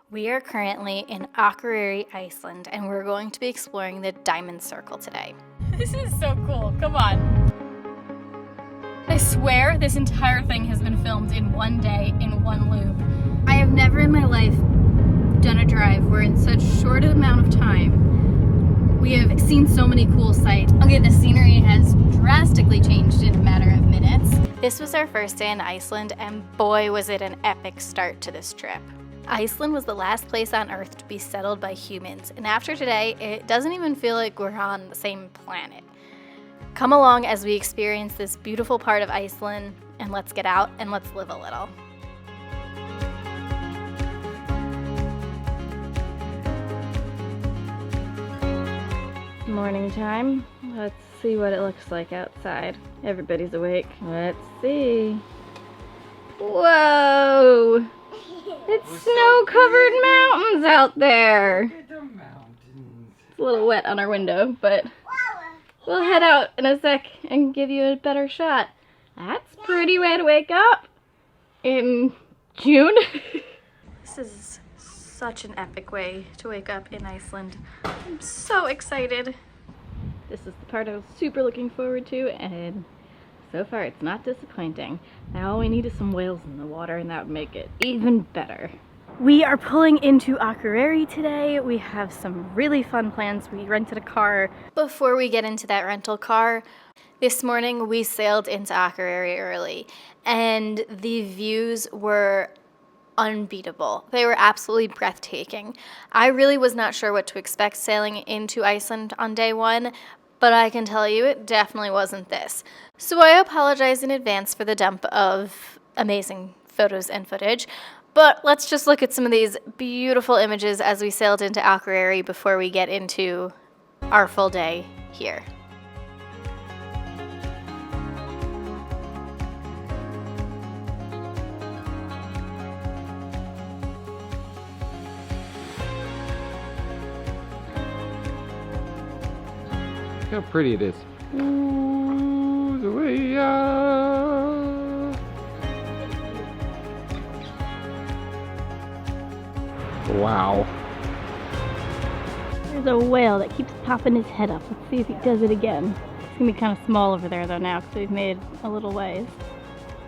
We are currently in Akureyri, Iceland, and we're going to be exploring the Diamond Circle today. This is so cool, come on. I swear this entire thing has been filmed in one day, in one loop. I have never in my life done a drive where in such short amount of time we have seen so many cool sights. Okay, the scenery has drastically changed in a matter of minutes. This was our first day in Iceland, and boy was it an epic start to this trip. Iceland was the last place on Earth to be settled by humans, and after today, it doesn't even feel like we're on the same planet. Come along as we experience this beautiful part of Iceland, and let's get out and let's live a little. Morning time. Let's see what it looks like outside. Everybody's awake. Let's see. Whoa! It's snow-covered mountains out there. Look at the mountains. It's a little wet on our window, but we'll head out in a sec and give you a better shot. That's a pretty way to wake up in June. This is such an epic way to wake up in Iceland. I'm so excited. This is the part I was super looking forward to, and so far it's not disappointing. Now all we need is some whales in the water, and that would make it even better. We are pulling into Akureyri today. We have some really fun plans. We rented a car. Before we get into that rental car, this morning we sailed into Akureyri early, and the views were unbeatable. They were absolutely breathtaking. I really was not sure what to expect sailing into Iceland on day one, but I can tell you it definitely wasn't this. So I apologize in advance for the dump of amazing photos and footage, but let's just look at some of these beautiful images as we sailed into Akureyri before we get into our full day here. Look how pretty it is. Ooh, the way out. Wow. There's a whale that keeps popping his head up. Let's see if he does it again. It's gonna be kind of small over there though now because we've made a little ways.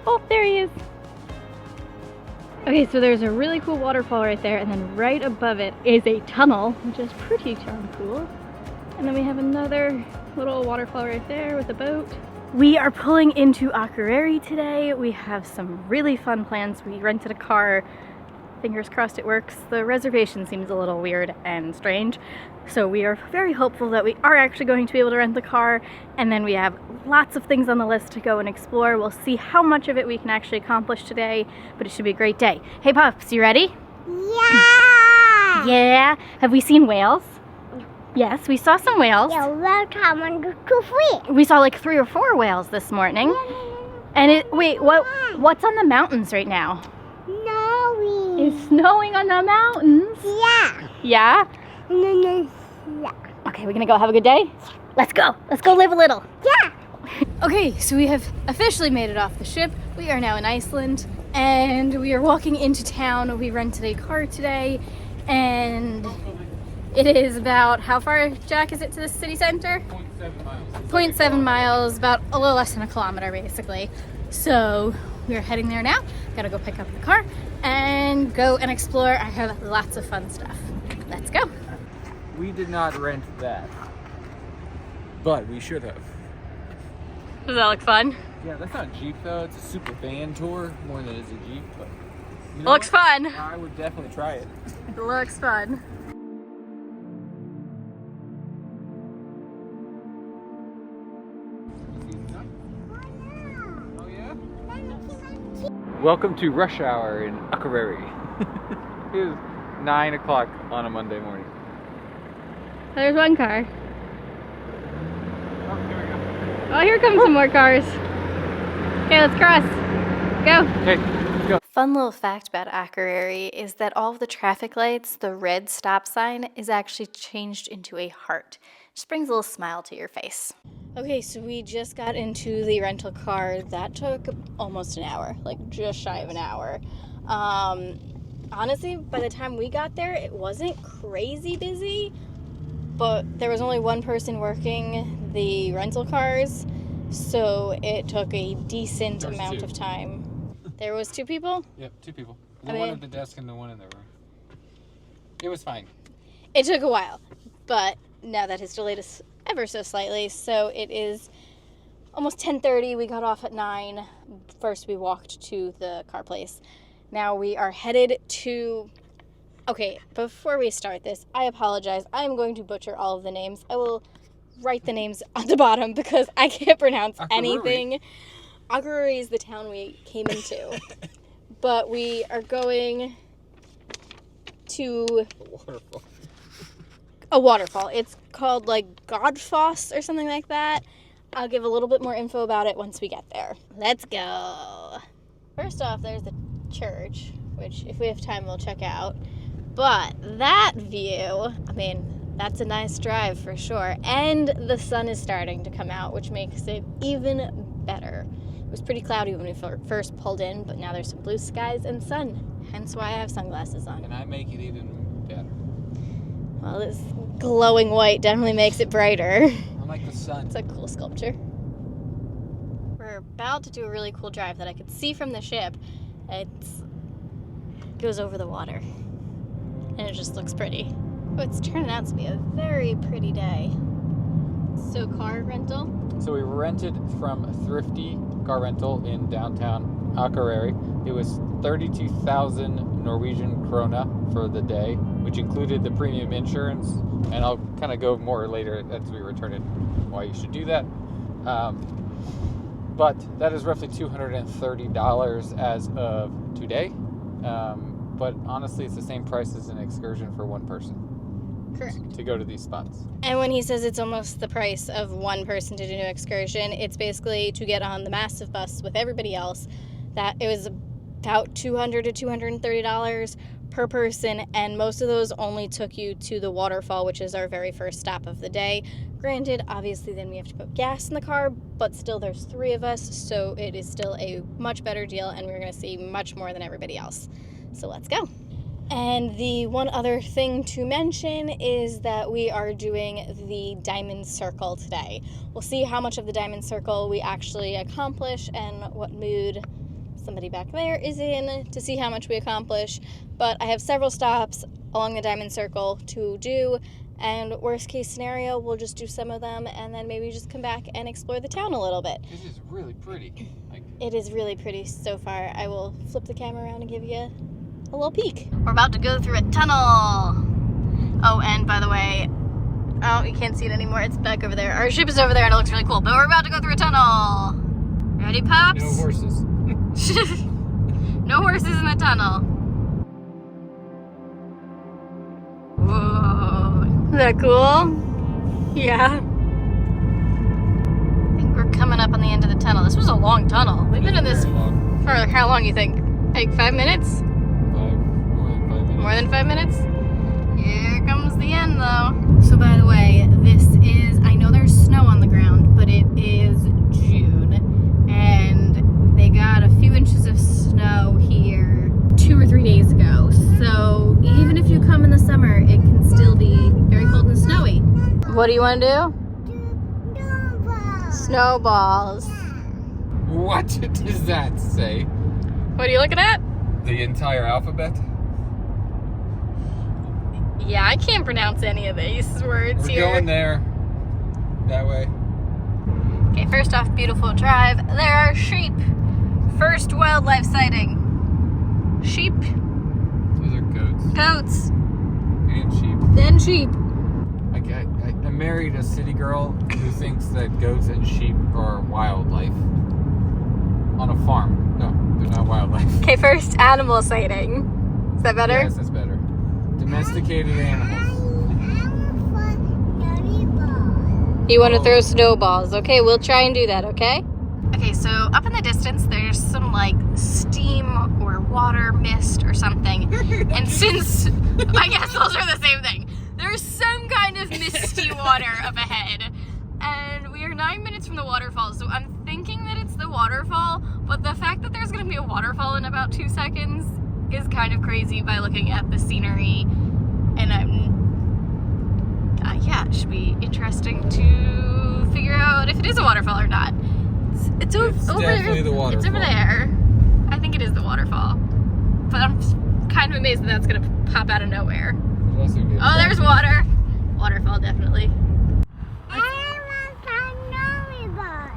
Oh, there he is. Okay, so there's a really cool waterfall right there, and then right above it is a tunnel, which is pretty darn cool. And then we have another little waterfall right there with a boat. We are pulling into Akureyri today. We have some really fun plans. We rented a car. Fingers crossed it works. The reservation seems a little weird and strange. So we are very hopeful that we are actually going to be able to rent the car. And then we have lots of things on the list to go and explore. We'll see how much of it we can actually accomplish today, but it should be a great day. Hey Pups, you ready? Yeah! Yeah. Have we seen whales? Yes, we saw some whales. Yeah, welcome on the free. We saw like 3 or 4 whales this morning. And wait, what's on the mountains right now? Snowing. It's snowing on the mountains. Yeah. Yeah? Yeah. Okay, we're gonna go have a good day? Let's go. Let's go live a little. Yeah. Okay, so we have officially made it off the ship. We are now in Iceland, and we are walking into town. We rented a car today, and it is about, how far, Jack, is it to the city center? 0.7 miles. 0.7 miles, about a little less than a kilometer, basically. So we are heading there now. Gotta go pick up the car and go and explore. I have lots of fun stuff. Let's go. We did not rent that, but we should have. Does that look fun? Yeah, that's not a Jeep though. It's a super van tour more than it is a Jeep, but you Looks what? fun. I would definitely try it. It looks fun. Oh yeah? Welcome to rush hour in Akureyri. It is 9 o'clock on a Monday morning. There's one car. Oh, here we go. Oh, here comes some more cars. Okay, let's cross. Go. Okay, let's go. Fun little fact about Akureyri is that all of the traffic lights, the red stop sign, is actually changed into a heart. Just brings a little smile to your face. Okay, so we just got into the rental car. That took almost an hour, like just shy of an hour. honestly, by the time we got there, it wasn't crazy busy, but there was only one person working the rental cars, so it took a decent amount of time. There was 2 people? Yep, 2 people. The one at the desk and the one in the room. It was fine. It took a while, but now that has delayed us ever so slightly, so it is almost 10:30. We got off at 9. First we walked to the car place. Now we are headed to... Okay, before we start this, I apologize. I am going to butcher all of the names. I will write the names on the bottom because I can't pronounce anything. Akureyri is the town we came into. But we are going to a waterfall. It's called like Godafoss or something like that. I'll give a little bit more info about it once we get there. Let's go. First off, there's the church, which if we have time we'll check out. But that view, I mean, that's a nice drive for sure. And the sun is starting to come out, which makes it even better. It was pretty cloudy when we first pulled in, but now there's some blue skies and sun. Hence why I have sunglasses on. And I make it even better. Well, this glowing white definitely makes it brighter. I like the sun. It's a cool sculpture. We're about to do a really cool drive that I could see from the ship. It goes over the water. And it just looks pretty. Oh, it's turning out to be a very pretty day. So car rental? So we rented from Thrifty Car Rental in downtown Akureyri. It was 32,000 Norwegian krona for the day, which included the premium insurance. And I'll kind of go more later as we return it why you should do that. But that is roughly $230 as of today. But honestly, it's the same price as an excursion for one person. Correct. To go to these spots. And when he says it's almost the price of one person to do an excursion, it's basically to get on the massive bus with everybody else. That it was about $200 to $230 per person, and most of those only took you to the waterfall, which is our very first stop of the day. Granted, obviously then we have to put gas in the car, but still there's 3 of us, so it is still a much better deal, and we're going to see much more than everybody else. So let's go. And the one other thing to mention is that we are doing the Diamond Circle today. We'll see how much of the Diamond Circle we actually accomplish and what mood somebody back there is in to see how much we accomplish. But I have several stops along the Diamond Circle to do, and worst case scenario, we'll just do some of them and then maybe just come back and explore the town a little bit. This is really pretty. It is really pretty so far. I will flip the camera around and give you a little peek. We're about to go through a tunnel. Oh, and by the way, oh, you can't see it anymore. It's back over there. Our ship is over there and it looks really cool, but we're about to go through a tunnel. Ready, Pops? No horses. No horses in the tunnel. Whoa. Is that cool? Yeah. I think we're coming up on the end of the tunnel. This was a long tunnel. We've been in this for how long, you think? Like 5 minutes? More than 5 minutes? Here comes the end though. So by the way, this is, I know there's snow on the ground, but it is June. And they got a few inches of snow here 2 or 3 days ago. So even if you come in the summer, it can still be very cold and snowy. What do you want to do? Snowballs. What does that say? What are you looking at? The entire alphabet? Yeah, I can't pronounce any of these words We're here. going there. That way. Okay, first off, beautiful drive. There are sheep. First wildlife sighting. Sheep. Those are goats. Goats. And sheep. Then sheep. I married a city girl who thinks that goats and sheep are wildlife. On a farm. No, they're not wildlife. Okay, first animal sighting. Is that better? Yes, that's better. Domesticated animals. You want to throw snowballs. Okay, we'll try and do that, okay? Okay, so up in the distance, there's some like steam or water mist or something. And since, I guess those are the same thing. There's some kind of misty water up ahead. And we are 9 minutes from the waterfall, so I'm thinking that it's the waterfall, but the fact that there's going to be a waterfall in about 2 seconds is kind of crazy by looking at the scenery, and yeah, it should be interesting to figure out if it is a waterfall or not. It's definitely the waterfall. It's over there. I think it is the waterfall, but I'm kind of amazed that that's gonna pop out of nowhere. Oh, there's water. Waterfall, definitely.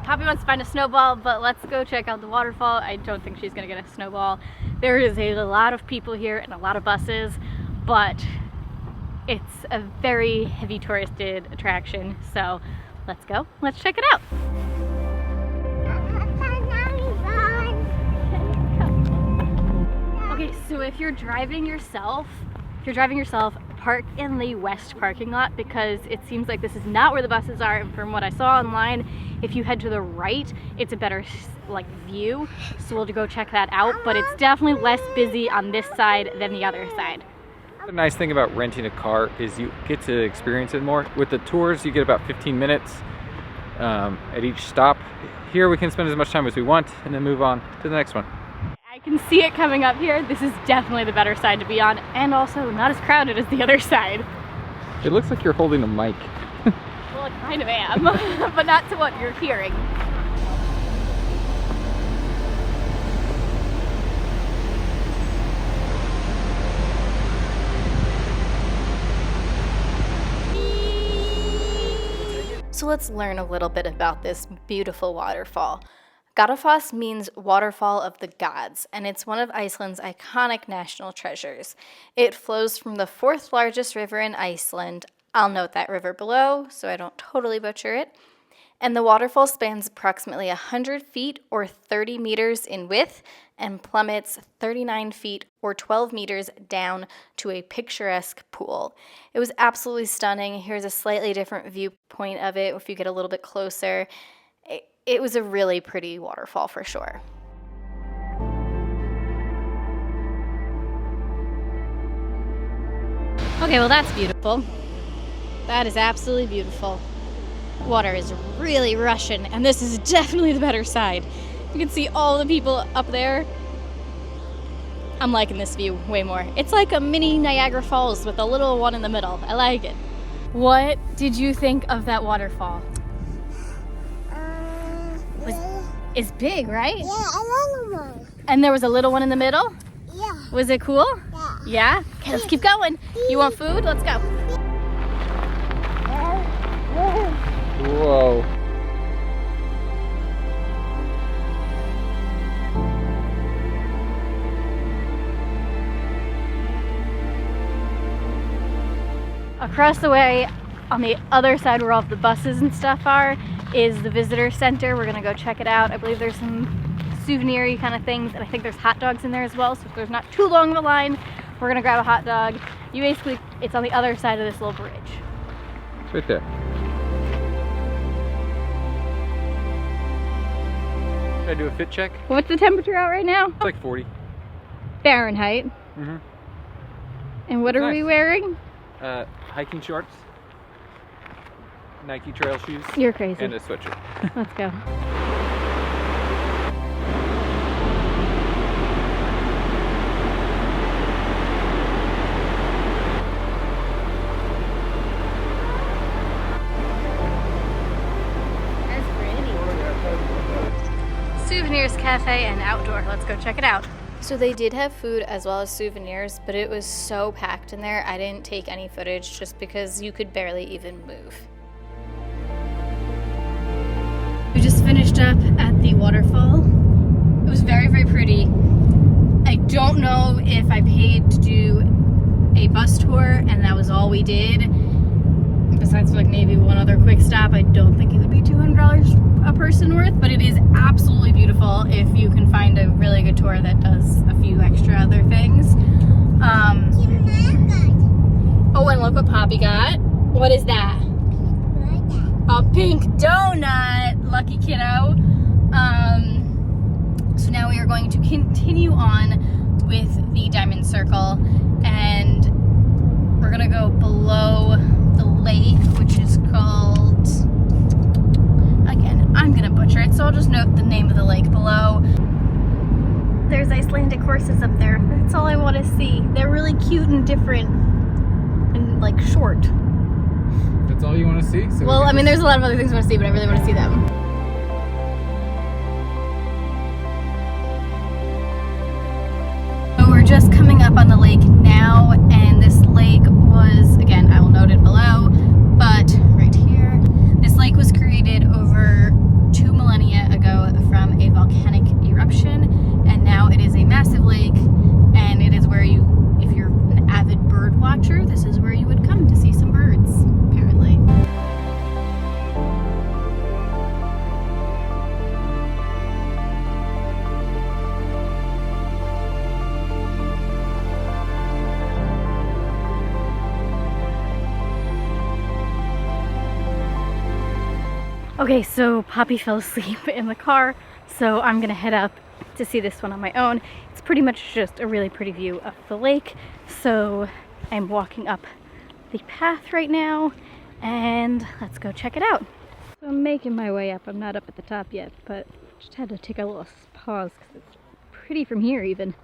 Poppy wants to find a snowball, but let's go check out the waterfall. I don't think she's gonna get a snowball. There is a lot of people here and a lot of buses, but it's a very heavy touristed attraction. So let's go, let's check it out. Okay, so if you're driving yourself, park in the west parking lot, because it seems like this is not where the buses are, and from what I saw online, if you head to the right, it's a better like view, so we'll go check that out, but it's definitely less busy on this side than the other side. The nice thing about renting a car is you get to experience it more. With the tours, you get about 15 minutes at each stop. Here we can spend as much time as we want and then move on to the next one. I can see it coming up here. This is definitely the better side to be on, and also not as crowded as the other side. It looks like you're holding a mic. Well, I kind of am, but not to what you're hearing. So let's learn a little bit about this beautiful waterfall. Godafoss means waterfall of the gods, and it's one of Iceland's iconic national treasures. It flows from the 4th largest river in Iceland. I'll note that river below so I don't totally butcher it. And the waterfall spans approximately 100 feet or 30 meters in width and plummets 39 feet or 12 meters down to a picturesque pool. It was absolutely stunning. Here's a slightly different viewpoint of it if you get a little bit closer. It was a really pretty waterfall for sure. Okay, well that's beautiful. That is absolutely beautiful. Water is really rushing, and this is definitely the better side. You can see all the people up there. I'm liking this view way more. It's like a mini Niagara Falls with a little one in the middle. I like it. What did you think of that waterfall? It's big, right? Yeah, a little one. And there was a little one in the middle? Yeah. Was it cool? Yeah. Yeah? Okay, let's keep going. You want food? Let's go. Whoa. Across the way, on the other side where all the buses and stuff are, is the visitor center. We're gonna go check it out. I believe there's some souvenir-y kind of things, and I think there's hot dogs in there as well, so if there's not too long of a line, we're gonna grab a hot dog. It's on the other side of this little bridge. It's right there. Should I do a fit check? What's the temperature out right now? It's like 40. Fahrenheit. Mm-hmm. And what are we wearing? Hiking shorts, Nike trail shoes, You're crazy. and a sweatshirt. Let's go. That's pretty. Souvenirs Cafe and outdoor. Let's go check it out. So they did have food as well as souvenirs, but it was so packed in there, I didn't take any footage just because you could barely even move. We just finished up at the waterfall. It was very, very pretty. I don't know if I paid to do a bus tour and that was all we did. Besides like maybe one other quick stop, I don't think it would be $200 a person worth, but it is absolutely beautiful if you can find a really good tour that does a few extra other things. Oh, and look what Poppy got. What is that? A pink donut, lucky kiddo. So now we are going to continue on with the diamond circle, and we're gonna go below the lake, which is called, again, I'm gonna butcher it, so I'll just note the name of the lake below. There's Icelandic horses up there. That's all I wanted. cute and different and like short. That's all you want to see? So Well, I mean, there's a lot of other things I want to see, but I really want to see them. So we're just coming up on the lake now, and this lake was, again, I will note it below, but right here, this lake was created over 2 millennia ago from a volcanic eruption, and now it is a massive lake, and it is where you, if you're an avid bird watcher, this is where you would come to see some birds, apparently. Okay, so Poppy fell asleep in the car, so I'm gonna head up to see this one on my own. It's pretty much just a really pretty view of the lake, so I'm walking up the path right now, and let's go check it out. So I'm making my way up. I'm not up at the top yet, but just had to take a little pause because it's pretty from here even.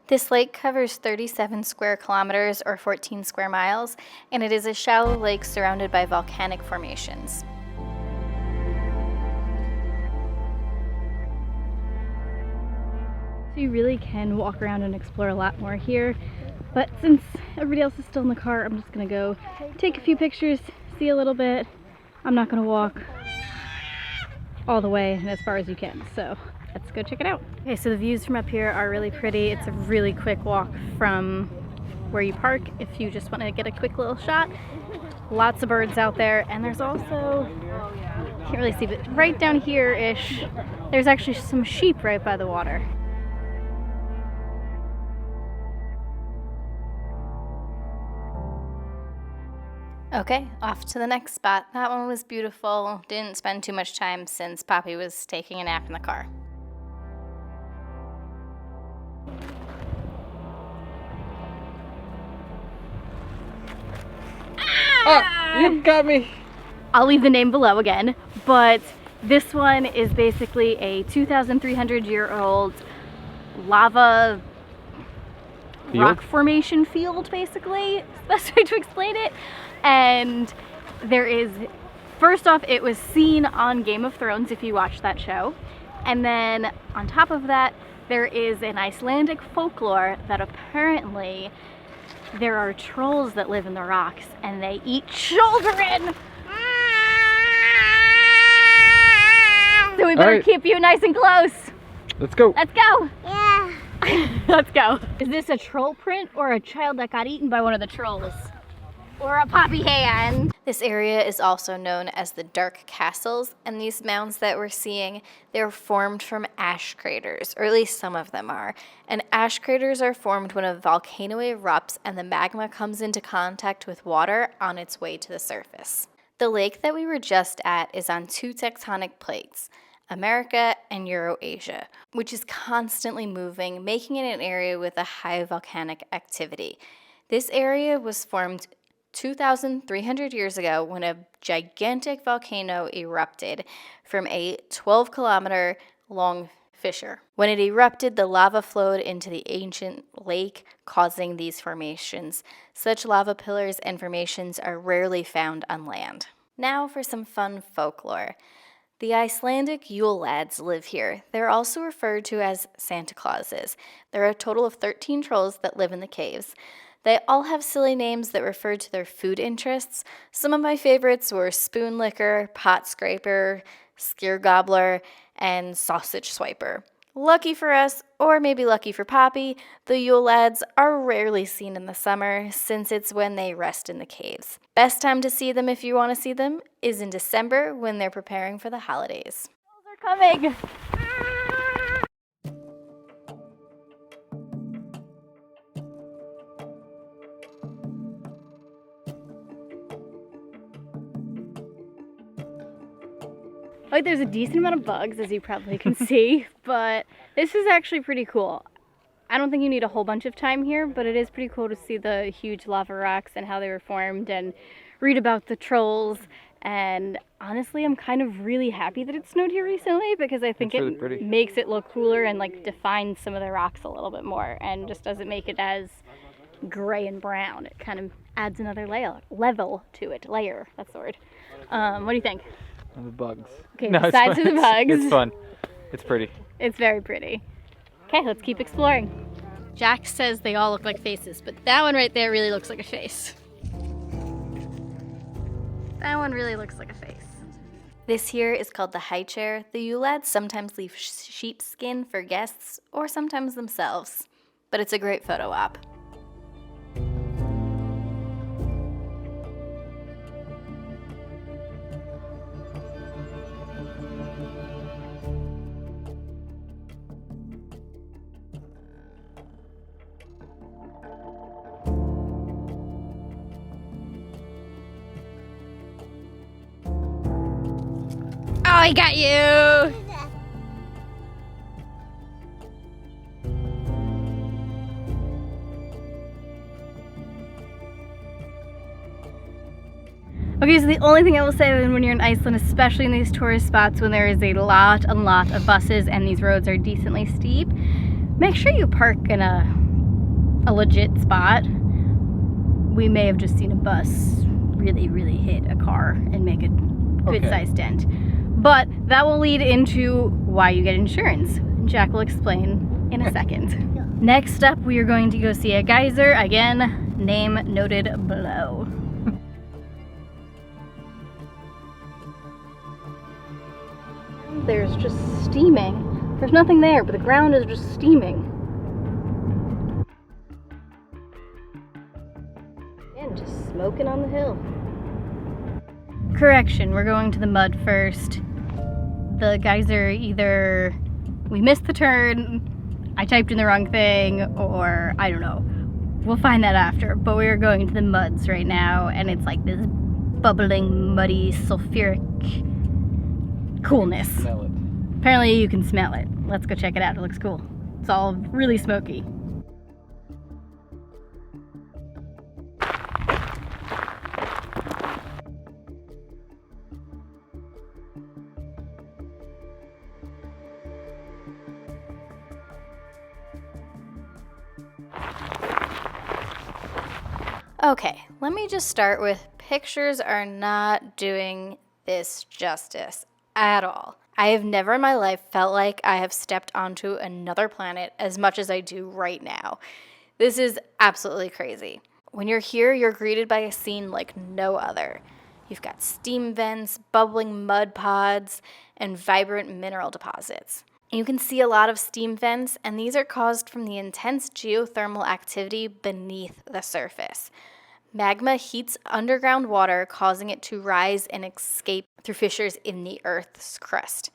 This lake covers 37 square kilometers or 14 square miles, and it is a shallow lake surrounded by volcanic formations. So you really can walk around and explore a lot more here, but since everybody else is still in the car, I'm just gonna go take a few pictures, see a little bit. I'm not gonna walk all the way and as far as you can, so let's go check it out. Okay, so the views from up here are really pretty. It's a really quick walk from where you park if you just want to get a quick little shot. Lots of birds out there, and there's also, can't really see, but right down here-ish, there's actually some sheep right by the water. Okay, off to the next spot. That one was beautiful. Didn't spend too much time since Poppy was taking a nap in the car. Ah! You got me! I'll leave the name below again, but this one is basically a 2,300-year-old lava rock formation field, basically. It's the best way to explain it. And there is, first off, it was seen on Game of Thrones if you watch that show. And then on top of that, there is an Icelandic folklore that apparently there are trolls that live in the rocks and they eat children. So we better keep you nice and close. Let's go. Let's go. Yeah. Let's go. Is this a troll print or a child that got eaten by one of the trolls? Or a poppy hand? This area is also known as the Dark Castles, and these mounds that we're seeing, they're formed from ash craters, or at least some of them are. And ash craters are formed when a volcano erupts and the magma comes into contact with water on its way to the surface. The lake that we were just at is on two tectonic plates, America and Eurasia, which is constantly moving, making it an area with a high volcanic activity. This area was formed 2,300 years ago when a gigantic volcano erupted from a 12-kilometer long fissure. When it erupted, the lava flowed into the ancient lake, causing these formations. Such lava pillars and formations are rarely found on land. Now for some fun folklore. The Icelandic Yule lads live here. They're also referred to as Santa Clauses. There are a total of 13 trolls that live in the caves. They all have silly names that refer to their food interests. Some of my favorites were spoon licker, pot scraper, skyr gobbler, and sausage swiper. Lucky for us, or maybe lucky for Poppy, the Yule lads are rarely seen in the summer since it's when they rest in the caves. Best time to see them if you want to see them is in December when they're preparing for the holidays. Those are coming! Like, there's a decent amount of bugs, as you probably can see, but this is actually pretty cool. I don't think you need a whole bunch of time here, but it is pretty cool to see the huge lava rocks and how they were formed and read about the trolls. And honestly, I'm kind of really happy that it snowed here recently because I think it makes it look cooler and like defines some of the rocks a little bit more and just doesn't make it as gray and brown. It kind of adds another level to it. Layer, that's the word. What do you think? The bugs. Okay, No, besides the bugs. It's fun. It's pretty. It's very pretty. Okay, let's keep exploring. Jack says they all look like faces, but that one right there really looks like a face. That one really looks like a face. This here is called the high chair. The Yule lads sometimes leave sheepskin for guests or sometimes themselves, but it's a great photo op. Oh, I got you! Okay, so the only thing I will say when you're in Iceland, especially in these tourist spots when there is a lot of buses and these roads are decently steep, make sure you park in a legit spot. We may have just seen a bus really hit a car and make a good-sized dent. But that will lead into why you get insurance. Jack will explain in a second. Next up, we are going to go see a geyser. Again, name noted below. There's just steaming. There's nothing there, but the ground is just steaming. And just smoking on the hill. Correction, we're going to the mud first. The geyser, either we missed the turn, I typed in the wrong thing, or I don't know. We'll find that after, but we are going to the muds right now, and it's like this bubbling, muddy, sulfuric coolness. Smell it. Apparently you can smell it. Let's go check it out. It looks cool. It's all really smoky. Okay, let me just start with pictures are not doing this justice at all. I have never in my life felt like I have stepped onto another planet as much as I do right now. This is absolutely crazy. When you're here, you're greeted by a scene like no other. You've got steam vents, bubbling mud pods, and vibrant mineral deposits. You can see a lot of steam vents, and these are caused from the intense geothermal activity beneath the surface. Magma heats underground water, causing it to rise and escape through fissures in the Earth's crust.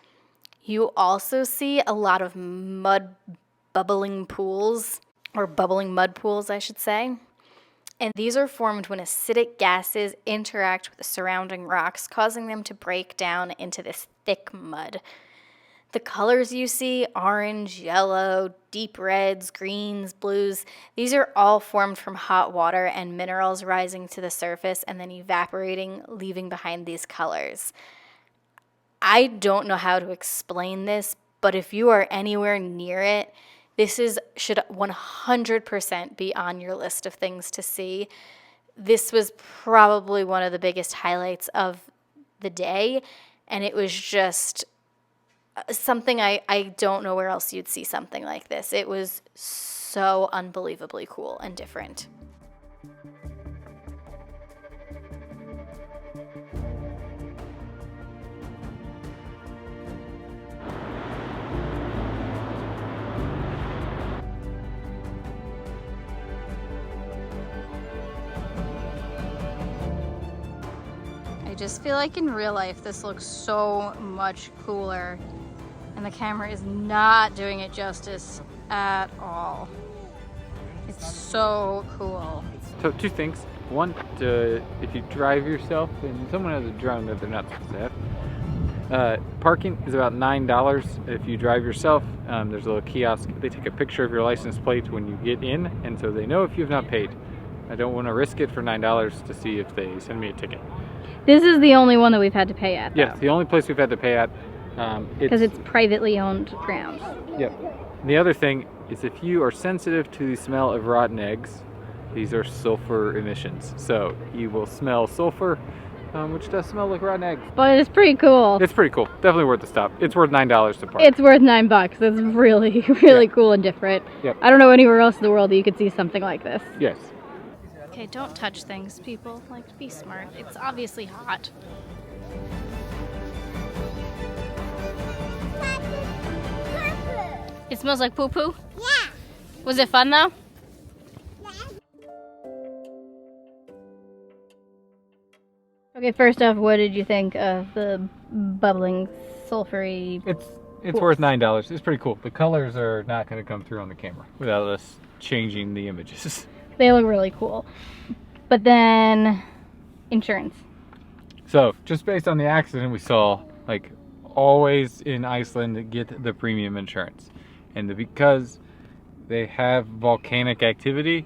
You also see a lot of bubbling mud pools, I should say. And these are formed when acidic gases interact with the surrounding rocks, causing them to break down into this thick mud. The colors you see, orange, yellow, deep reds, greens, blues, these are all formed from hot water and minerals rising to the surface and then evaporating, leaving behind these colors. I don't know how to explain this, but if you are anywhere near it, should 100% be on your list of things to see. This was probably one of the biggest highlights of the day, and it was just something I don't know where else you'd see something like this. It was so unbelievably cool and different. I just feel like in real life this looks so much cooler. And the camera is not doing it justice at all. It's so cool. So 2 things. One, if you drive yourself, and someone has a drone that they're not supposed to have, parking is about $9 if you drive yourself. There's a little kiosk. They take a picture of your license plate when you get in, and so they know if you have not paid. I don't want to risk it for $9 to see if they send me a ticket. This is the only one that we've had to pay at, though. Yeah, the only place we've had to pay at. Because it's privately owned ground. Yep. The other thing is if you are sensitive to the smell of rotten eggs, These are sulfur emissions. So you will smell sulfur, which does smell like rotten eggs. But it's pretty cool. It's pretty cool. Definitely worth the stop. It's worth $9 to park. It's worth $9. It's really, really cool and different. Yep. I don't know anywhere else in the world that you could see something like this. Yes. Okay, don't touch things, people. Like, be smart. It's obviously hot. It smells like poo-poo? Yeah. Was it fun, though? Okay, first off, what did you think of the bubbling, sulfury? It's worth $9. It's pretty cool. The colors are not going to come through on the camera without us changing the images. They look really cool. But then, insurance. So, just based on the accident we saw, like, always in Iceland, get the premium insurance. And because they have volcanic activity,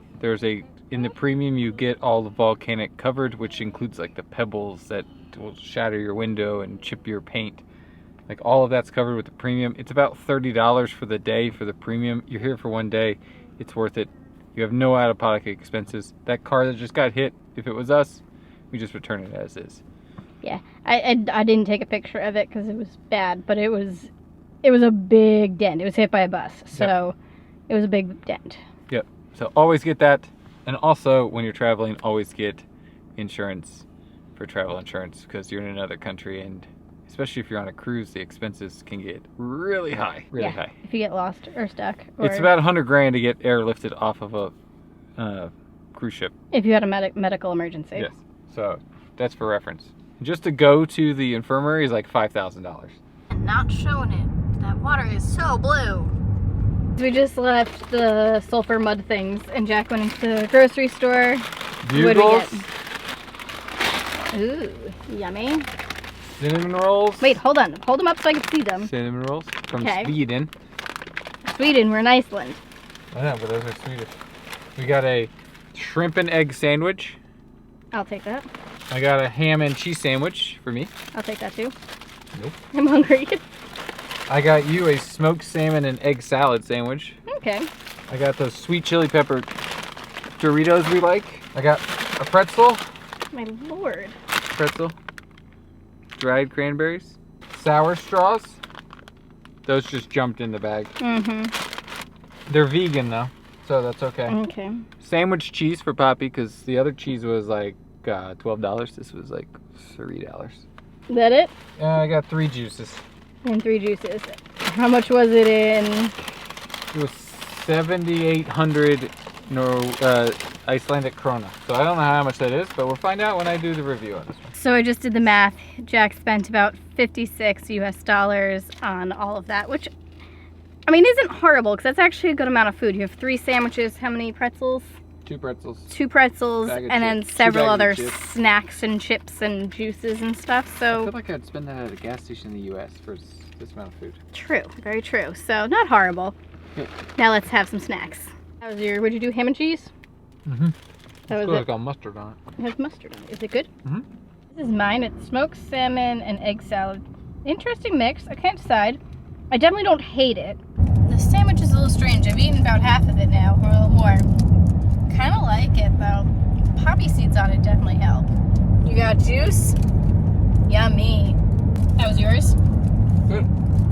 in the premium you get all the volcanic covered, which includes like the pebbles that will shatter your window and chip your paint. Like, all of that's covered with the premium. It's about $30 for the day for the premium. You're here for one day. It's worth it. You have no out-of-pocket expenses. That car that just got hit, if it was us, we just return it as is. Yeah, I didn't take a picture of it because it was bad, but it was a big dent. It was hit by a bus, so It was a big dent. Yep. So always get that, and also when you're traveling, always get insurance for travel insurance, because you're in another country, and especially if you're on a cruise, the expenses can get really high. Really high. If you get lost or stuck. Or it's about $100,000 to get airlifted off of a cruise ship. If you had a medical emergency. Yes. So that's for reference. Just to go to the infirmary is like $5,000. Not showing it. That water is so blue. We just left the sulfur mud things, and Jack went into the grocery store. Bugles. What did we get? Ooh, yummy. Cinnamon rolls. Wait, hold on. Hold them up so I can see them. Cinnamon rolls from Okay. Sweden. Sweden, we're in Iceland. I know, but those are Swedish. We got a shrimp and egg sandwich. I'll take that. I got a ham and cheese sandwich for me. I'll take that too. Nope. I'm hungry. I got you a smoked salmon and egg salad sandwich. Okay. I got those sweet chili pepper Doritos we like. I got a pretzel. My lord. Pretzel. Dried cranberries. Sour straws. Those just jumped in the bag. Mm-hmm. They're vegan though, so that's okay. Okay. Sandwich cheese for Poppy, because the other cheese was like $12. This was like $3. Is that it? I got 3 juices. And 3 juices. How much was it in? It was 7,800 Icelandic krona. So I don't know how much that is, but we'll find out when I do the review on this one. So I just did the math. Jack spent about $56 US on all of that, which, I mean, isn't horrible, because that's actually a good amount of food. You have 3 sandwiches, how many pretzels? 2 pretzels. 2 pretzels, Bag of and then chips. several 2 bags other of chips. snacks and chips and juices and stuff. I So feel like I'd spend that at a gas station in the US for this amount of food. true, very true. So not horrible. Yeah. Now let's have some snacks. What'd you do, ham and cheese? Mm-hmm. That was It's it. got mustard on it. It has mustard on it. Is it good? Mm-hmm. This is mine. It's smoked salmon and egg salad. Interesting mix. I can't decide. I definitely don't hate it. The sandwich is a little strange. I've eaten about half of it now, or a little more. Kind of like it though. The poppy seeds on it definitely help. You got juice? Yummy. That was yours? Good.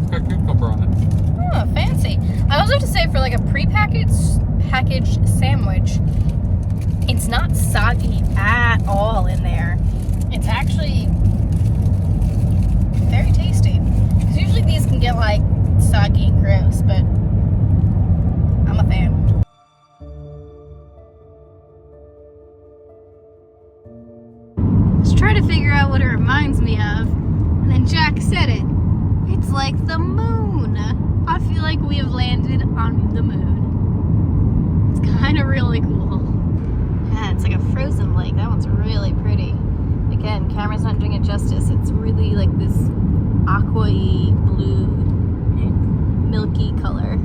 Got cucumber on it. Oh, fancy. I also have to say, for like a packaged sandwich, it's not soggy at all in there. It's actually very tasty. Because usually these can get like soggy and gross, but I'm a fan. Let's try to figure out what it reminds me of. And then Jack said it. It's like the moon. I feel like we have landed on the moon. It's kind of really cool. Yeah, it's like a frozen lake. That one's really pretty. Again, camera's not doing it justice. It's really like this aqua-y blue, milky color.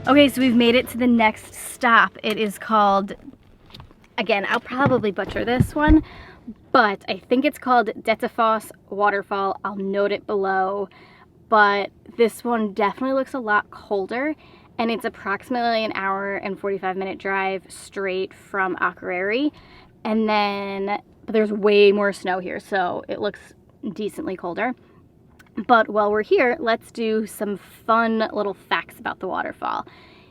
Okay, so we've made it to the next stop. It is called, Again, I'll probably butcher this one, but I think it's called Godafoss waterfall. I'll note it below, but this one definitely looks a lot colder, and it's approximately an hour and 45-minute drive straight from Akureyri, and then but there's way more snow here, so it looks decently colder. But while we're here, let's do some fun little facts about the waterfall.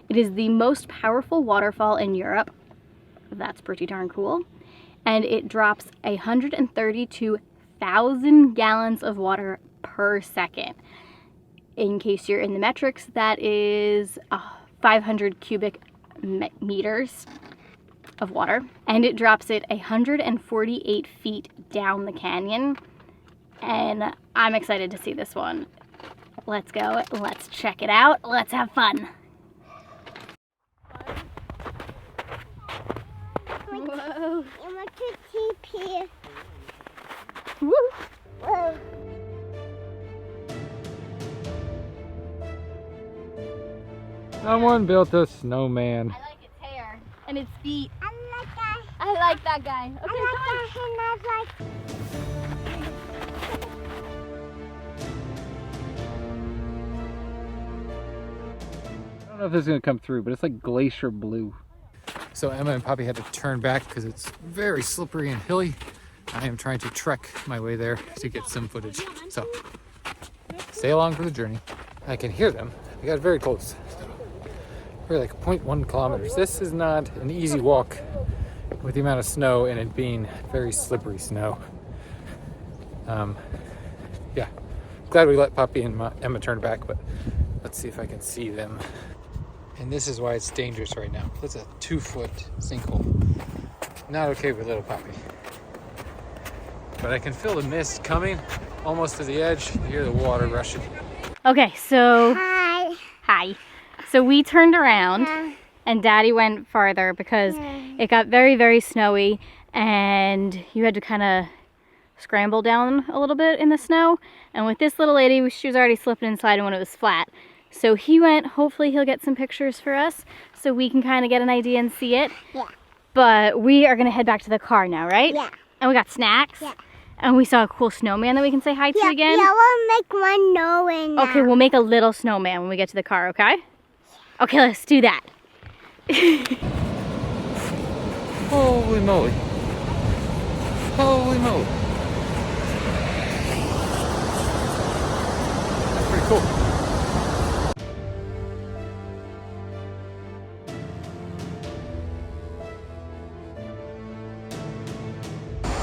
It is the most powerful waterfall in Europe. That's pretty darn cool. And it drops 132,000 gallons of water per second. In case you're in the metrics, that is 500 cubic meters of water. And it drops it 148 feet down the canyon. And I'm excited to see this one. Let's go, let's check it out, let's have fun. Whoa. I want to keep here. Woo. Whoa. Someone built a snowman. I like its hair and its feet. I like that. I like that guy. Okay, I like that. And I like. I don't know if this is gonna come through, but it's like glacier blue. So Emma and Poppy had to turn back because it's very slippery and hilly. I am trying to trek my way there to get some footage. So stay along for the journey. I can hear them. I got very close. We're like 0.1 kilometers. This is not an easy walk with the amount of snow and it being very slippery snow. Yeah, glad we let Poppy and Emma turn back, but let's see if I can see them. And this is why it's dangerous right now. That's a 2-foot sinkhole. Not okay with little Poppy. But I can feel the mist coming almost to the edge. You hear the water rushing. Okay, so Hi. hi. So we turned around and Daddy went farther because it got very, very snowy and you had to kind of scramble down a little bit in the snow. And with this little lady, she was already slipping and sliding when it was flat. So he went, hopefully he'll get some pictures for us so we can kind of get an idea and see it. Yeah. But we are gonna head back to the car now, right? Yeah. And we got snacks. Yeah. And we saw a cool snowman that we can say hi to Yeah, again. yeah, we'll make one knowing now. Okay, we'll make a little snowman when we get to the car, okay? Okay, let's do that. Holy moly. Holy moly. That's pretty cool.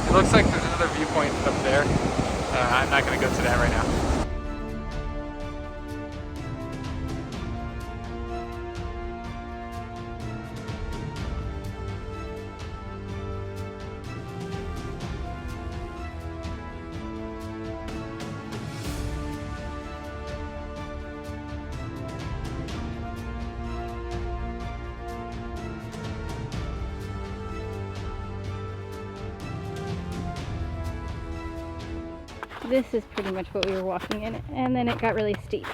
It looks like there's another viewpoint up there. I'm not going to go to that right now. This is pretty much what we were walking in, and then it got really steep.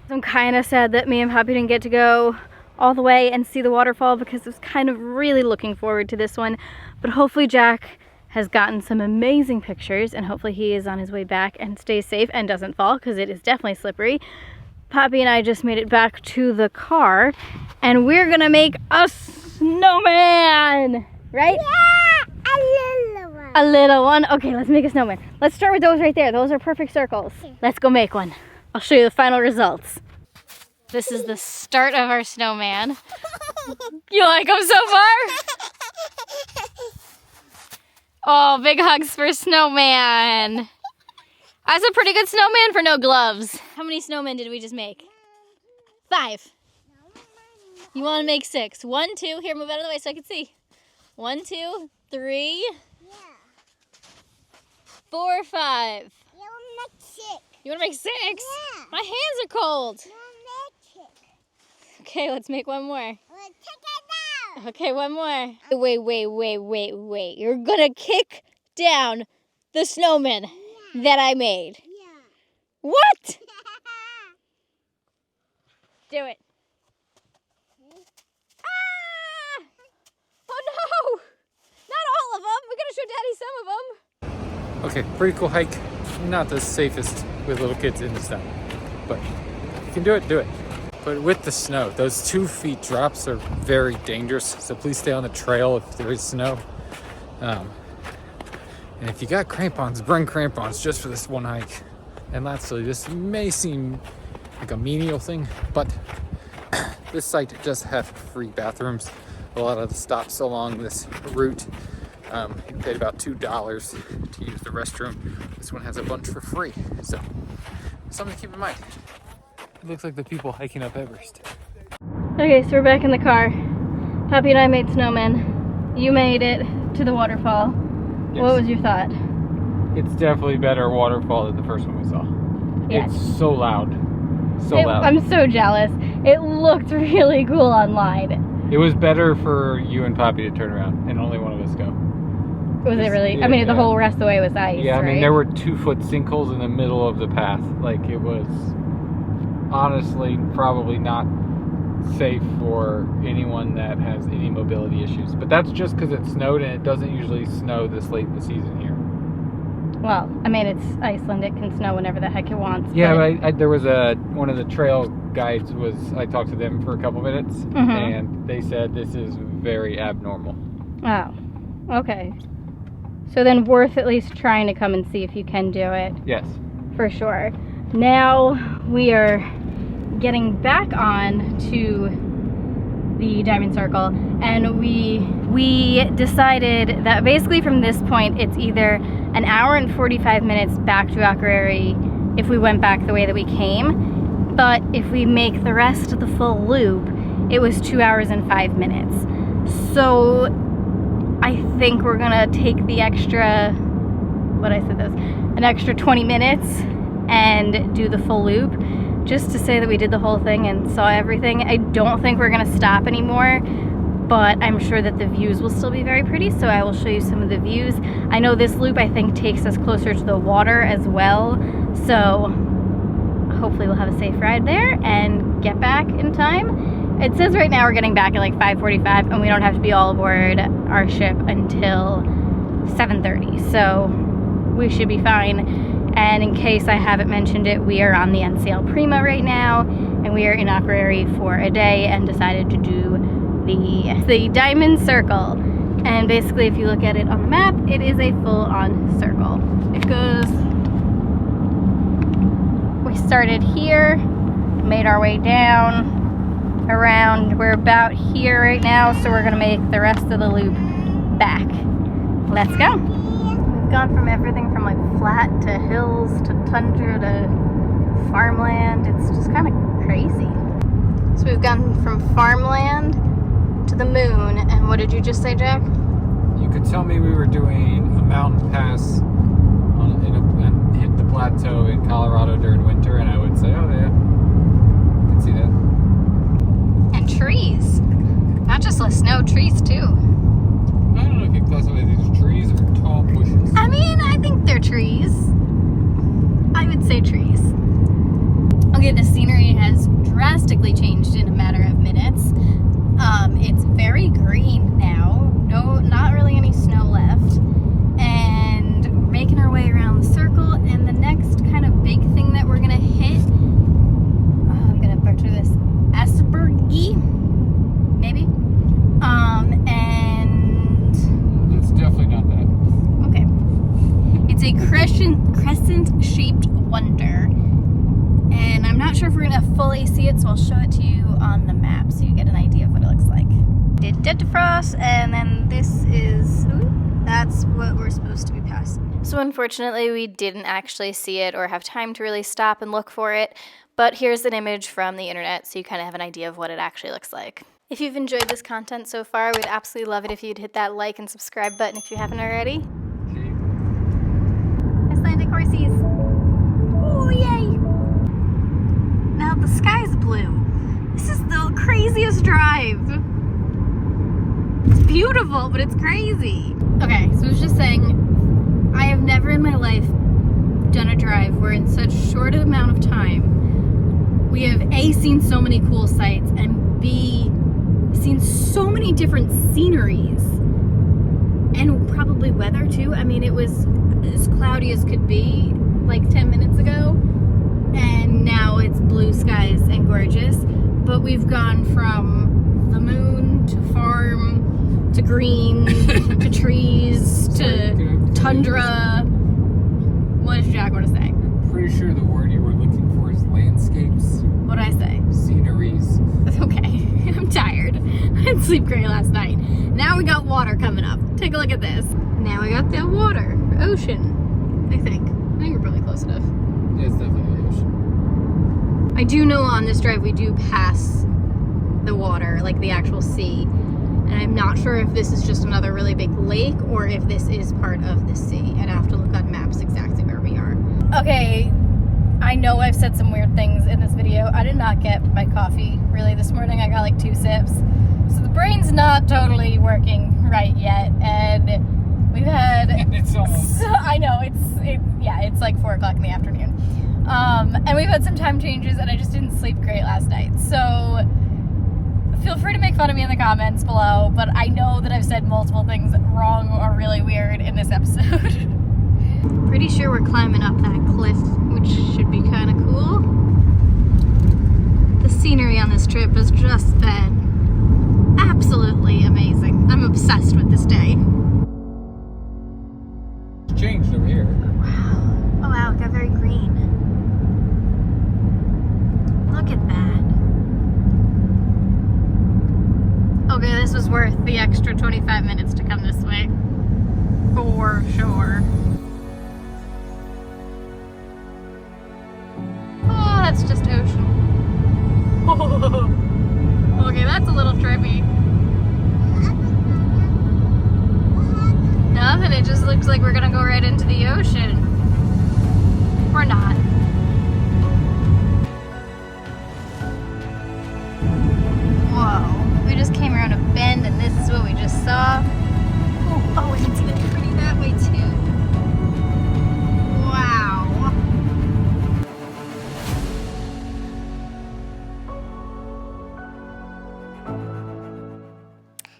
So I'm kind of sad that me and Poppy didn't get to go all the way and see the waterfall because I was kind of really looking forward to this one. But hopefully Jack has gotten some amazing pictures and hopefully he is on his way back and stays safe and doesn't fall because it is definitely slippery. Poppy and I just made it back to the car and we're gonna make a snowman, right? Yeah, a little one. A little one? Okay, let's make a snowman. Let's start with those right there. Those are perfect circles. Let's go make one. I'll show you the final results. This is the start of our snowman. You like him so far? Oh, big hugs for snowman. That's a pretty good snowman for no gloves. How many snowmen did we just make? 5. You want to make 6. 1, 2. Here, move out of the way so I can see. 1, 2, 3. 4, 5. You make 6. You want to make 6? Yeah. My hands are cold. You make 6. Okay, let's make one more. We'll take it down. Okay, one more. Wait. You're gonna kick down the snowman that I made. Yeah. What? Do it. Ah! Oh no! your daddy some of them. Okay, pretty cool hike. Not the safest with little kids in the snow, but if you can do it, do it. But with the snow, those 2 feet drops are very dangerous, so please stay on the trail if there is snow. And if you got crampons, bring crampons just for this one hike. And lastly, this may seem like a menial thing, but this site does have free bathrooms. A lot of the stops along this route, you paid about $2 to use the restroom. This one has a bunch for free, so something to keep in mind. It looks like the people hiking up Everest. Okay, so we're back in the car. Poppy and I made snowmen. You made it to the waterfall. Yes. What was your thought? It's definitely better waterfall than the first one we saw. Yes. It's so loud. So loud. I'm so jealous. It looked really cool online. It was better for you and Poppy to turn around and only one of us go. Was it really? I mean, the whole rest of the way was ice, Yeah, I mean, right? there were 2-foot sinkholes in the middle of the path. Like, it was honestly probably not safe for anyone that has any mobility issues. But that's just because it snowed, and it doesn't usually snow this late in the season here. Well, I mean, it's Iceland. It can snow whenever the heck it wants. Yeah, but there was one of the trail guides I talked to them for a couple minutes, and they said this is very abnormal. Oh, okay. So then worth at least trying to come and see if you can do it. Yes. For sure. Now we are getting back on to the Diamond Circle, and we decided that basically from this point it's either an hour and 45 minutes back to Akureyri if we went back the way that we came, but if we make the rest of the full loop, it was 2 hours and 5 minutes. So I think we're gonna take the extra, an extra 20 minutes and do the full loop, just to say that we did the whole thing and saw everything. I don't think we're gonna stop anymore, but I'm sure that the views will still be very pretty, so I will show you some of the views. I know this loop, I think, takes us closer to the water as well, so hopefully we'll have a safe ride there and get back in time. It says right now we're getting back at like 5:45, and we don't have to be all aboard our ship until 7:30, so we should be fine. And in case I haven't mentioned it, we are on the NCL Prima right now, and we are in Akureyri for a day and decided to do the Diamond Circle. And basically, if you look at it on the map, it is a full-on circle. It goes, we started here, made our way down, around, we're about here right now, so we're gonna make the rest of the loop back. Let's go. We've gone from everything from like flat to hills to tundra to farmland. It's just kind of crazy. So we've gone from farmland to the moon, and what did you just say, Jack? You could tell me we were doing a mountain pass and hit the plateau in Colorado during winter, and I would say, oh yeah, I can see that. And trees. Not just the snow, trees too. I don't know if you classify these trees or tall bushes. I mean, I think they're trees. I would say trees. Okay, the scenery has drastically changed in a matter of minutes. It's very green now. No, not really any snow left. And we're making our way around the circle, and the next kind of big thing that we're gonna hit, I'm gonna butcher this, Aspergi, maybe? And It's definitely not that. okay. It's a crescent-shaped wonder. And I'm not sure if we're gonna fully see it, so I'll show it to you on the map so you get an idea of what it looks like. Did Godafoss, and then this is, that's what we're supposed to be passing. So unfortunately, we didn't actually see it or have time to really stop and look for it, but here's an image from the internet so you kind of have an idea of what it actually looks like. If you've enjoyed this content so far, we'd absolutely love it if you'd hit that like and subscribe button if you haven't already. Icelandic horsies. Oh, yay! Now the sky's blue. This is the craziest drive. It's beautiful, but it's crazy. Okay, so I was just saying, I have never in my life done a drive where in such short amount of time we have A, seen so many cool sights, and B, seen so many different sceneries. And probably weather too. I mean, it was as cloudy as could be like 10 minutes ago, and now it's blue skies and gorgeous. But we've gone from the moon to farm to green to trees to tundra. What does Jack want to say? I'm pretty sure the word you were looking for is landscapes. What did I say? Sceneries. Okay, I'm tired. I didn't sleep great last night. Now we got water coming up. Take a look at this. Now we got the water, ocean, I think. I think we're probably close enough. Yeah, it's definitely the ocean. I do know on this drive we do pass the water, like the actual sea. And I'm not sure if this is just another really big lake or if this is part of the sea. I'd have to look on maps exactly where we are. Okay, I know I've said some weird things in this video. I did not get my coffee really this morning. I got like 2 sips. So the brain's not totally working right yet. And we've had... It's almost... I know, it's like 4 o'clock in the afternoon. And we've had some time changes and I just didn't sleep great last night. So feel free to make fun of me in the comments below, but I know that I've said multiple things wrong or really weird in this episode. Pretty sure we're climbing up that cliff, which should be kind of cool. The scenery on this trip has just been absolutely amazing. I'm obsessed with this day. It's changed over here. Wow. Oh wow, it got very green. Look at that. Okay, this was worth the extra 25 minutes to come this way. For sure. Oh, that's just ocean. Okay, that's a little trippy. Nothing, it just looks like we're gonna go right into the ocean. Or not. Whoa, we just came around a bend and this is what we just saw. Oh, we can see the pretty that way too. Wow.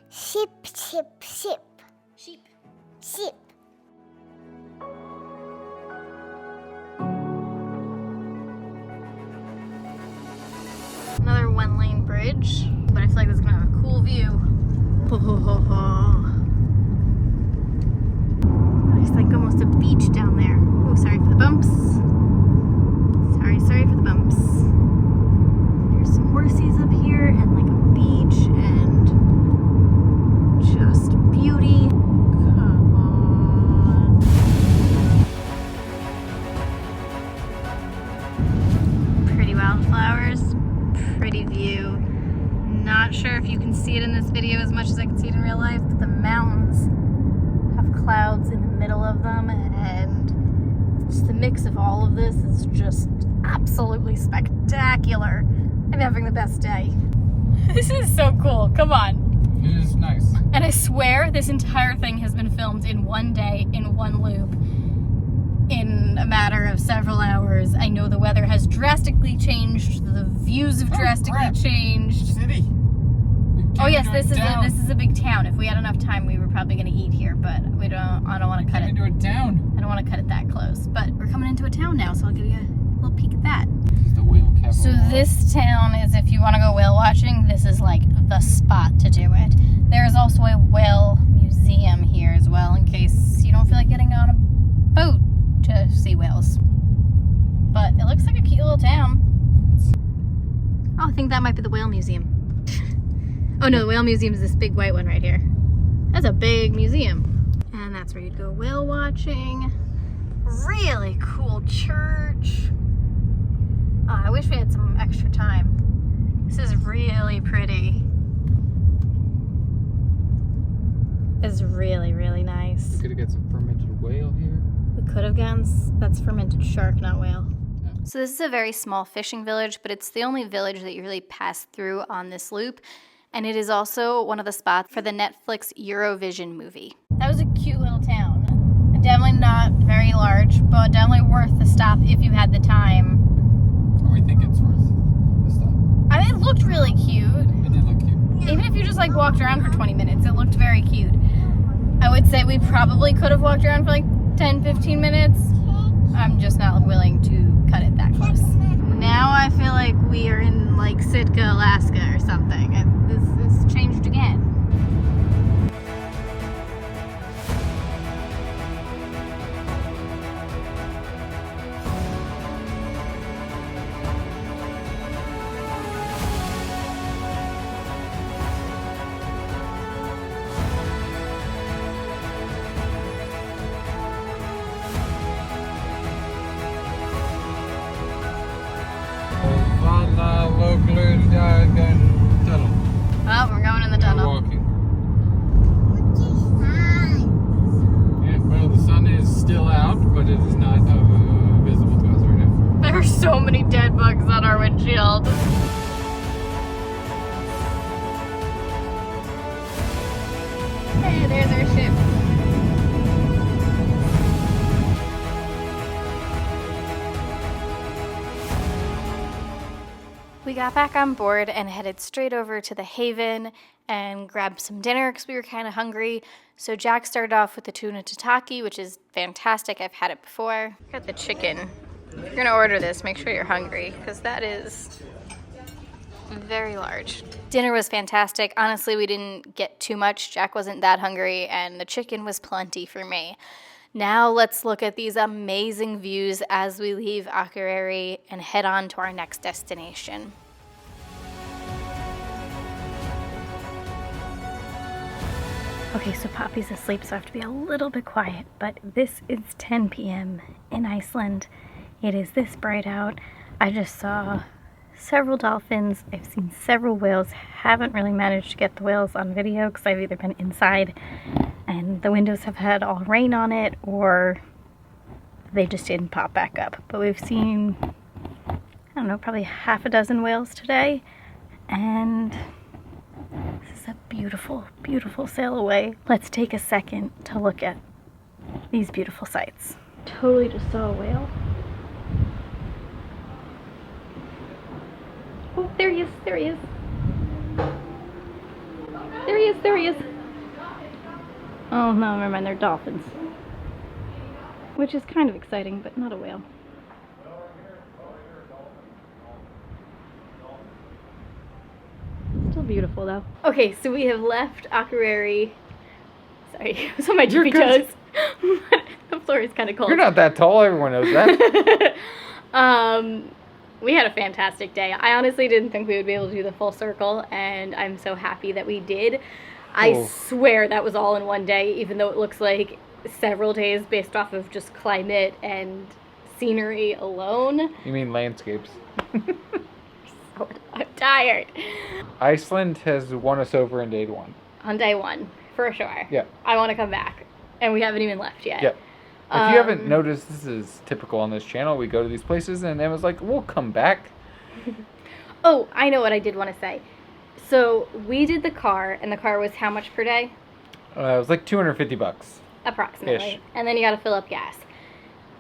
Ship, ship, ship. Sheep. Ship. Another 1-lane bridge, but I feel like it's gonna have a cool view. Looks like almost a beach down there. Oh, sorry for the bumps. Sorry for the bumps. There's some horsies up here and like a beach and just beauty. Come on. Pretty wildflowers. Pretty view. Not sure if you can see it in this video as much as I can see it in real life, but the mountains have clouds in the middle of them, and just the mix of all of this is just absolutely spectacular. I'm having the best day. This is so cool. Come on. It is nice. And I swear this entire thing has been filmed in one day, in one loop, in a matter of several hours. I know the weather has drastically changed. The views have drastically changed. City. Oh yes, this is a big town. If we had enough time, we were probably going to eat here, but we don't. I don't want to cut it. Into a town. I don't want to cut it that close. But we're coming into a town now, so I'll give you a little peek at that. This is the whale capital. So this town is, if you want to go whale watching, this is like the spot to do it. There is also a whale museum here as well, in case you don't feel like getting on a boat to see whales. But it looks like a cute little town. Oh, I think that might be the whale museum. Oh no, the whale museum is this big white one right here. That's a big museum. And that's where you'd go whale watching. Really cool church. Oh, I wish we had some extra time. This is really pretty. It's really, really nice. We could have got some fermented whale here. We could have gotten, that's fermented shark, not whale. So this is a very small fishing village, but it's the only village that you really pass through on this loop. And it is also one of the spots for the Netflix Eurovision movie. That was a cute little town. Definitely not very large, but definitely worth the stop if you had the time. Or we think it's worth the stop. I mean, it looked really cute. It did look cute. Even if you just like walked around for 20 minutes, it looked very cute. I would say we probably could have walked around for like 10-15 minutes. I'm just not willing to cut it that close. Now I feel like we are in like Sitka, Alaska or something. This has changed again. Oh, we're going in the tunnel. Walking. Yeah, well, the sun is still out, but it is not visible to us right now. There are so many dead bugs on our windshield. Hey, there's our ship. We got back on board and headed straight over to the Haven and grabbed some dinner because we were kind of hungry. So Jack started off with the tuna tataki, which is fantastic. I've had it before. Got the chicken. If you're gonna order this, make sure you're hungry because that is very large. Dinner was fantastic. Honestly, we didn't get too much. Jack wasn't that hungry and the chicken was plenty for me. Now let's look at these amazing views as we leave Akureyri and head on to our next destination. Okay, so Poppy's asleep, so I have to be a little bit quiet, but this is 10 p.m. in Iceland. It is this bright out. I just saw several dolphins. I've seen several whales. Haven't really managed to get the whales on video because I've either been inside and the windows have had all rain on it or they just didn't pop back up. But we've seen, I don't know, probably half a dozen whales today, and this is a beautiful, beautiful sail away. Let's take a second to look at these beautiful sights. Totally just saw a whale. Oh, there he is, there he is. There he is, there he is. Oh no, never mind, they're dolphins. Which is kind of exciting, but not a whale. Still beautiful though. Okay, so we have left Akureyri. Sorry, I was on my tippy toes. The floor is kind of cold. You're not that tall, everyone knows that. We had a fantastic day. I honestly didn't think we would be able to do the full circle, and I'm so happy that we did. I swear that was all in one day, even though it looks like several days based off of just climate and scenery alone. You mean landscapes? I'm tired. Iceland has won us over in day one. On day one, for sure. Yeah. I want to come back, and we haven't even left yet. Yeah. If you haven't noticed, this is typical on this channel. We go to these places, and Emma's like, we'll come back. Oh, I know what I did want to say. So we did the car, and the car was how much per day? It was like $250. Approximately. Ish. And then you got to fill up gas.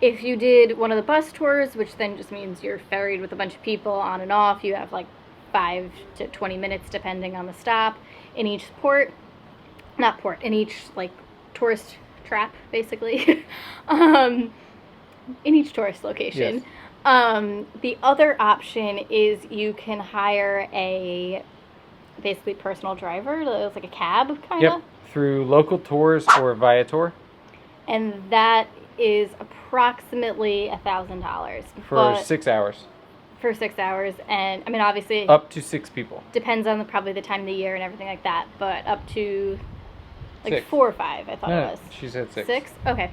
If you did one of the bus tours, which then just means you're ferried with a bunch of people on and off, you have like 5 to 20 minutes depending on the stop in each port. Not port, in each like tourist trap, basically. In each tourist location. Yes. The other option is you can hire a basically personal driver. It's like a cab, kind of. Yep, through local tours or Viator. And that is approximately $1,000 for 6 hours. For 6 hours, and I mean obviously up to 6 people. Depends on probably the time of the year and everything like that, but up to like 6. 4 or 5, I thought it was. She said 6. 6? Okay.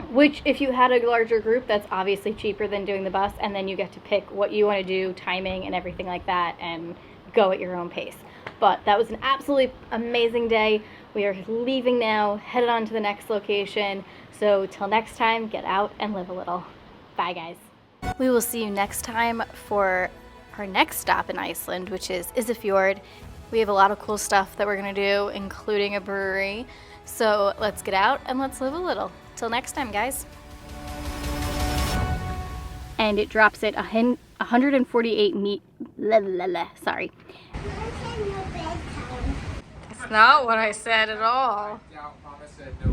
Which, if you had a larger group, that's obviously cheaper than doing the bus, and then you get to pick what you want to do, timing and everything like that, and go at your own pace. But that was an absolutely amazing day. We are leaving now, headed on to the next location. So till next time, get out and live a little. Bye, guys. We will see you next time for our next stop in Iceland, which is Isafjord. We have a lot of cool stuff that we're going to do, including a brewery. So let's get out and let's live a little. Till next time, guys. And it drops at 148 sorry. That's not what I said at all. said no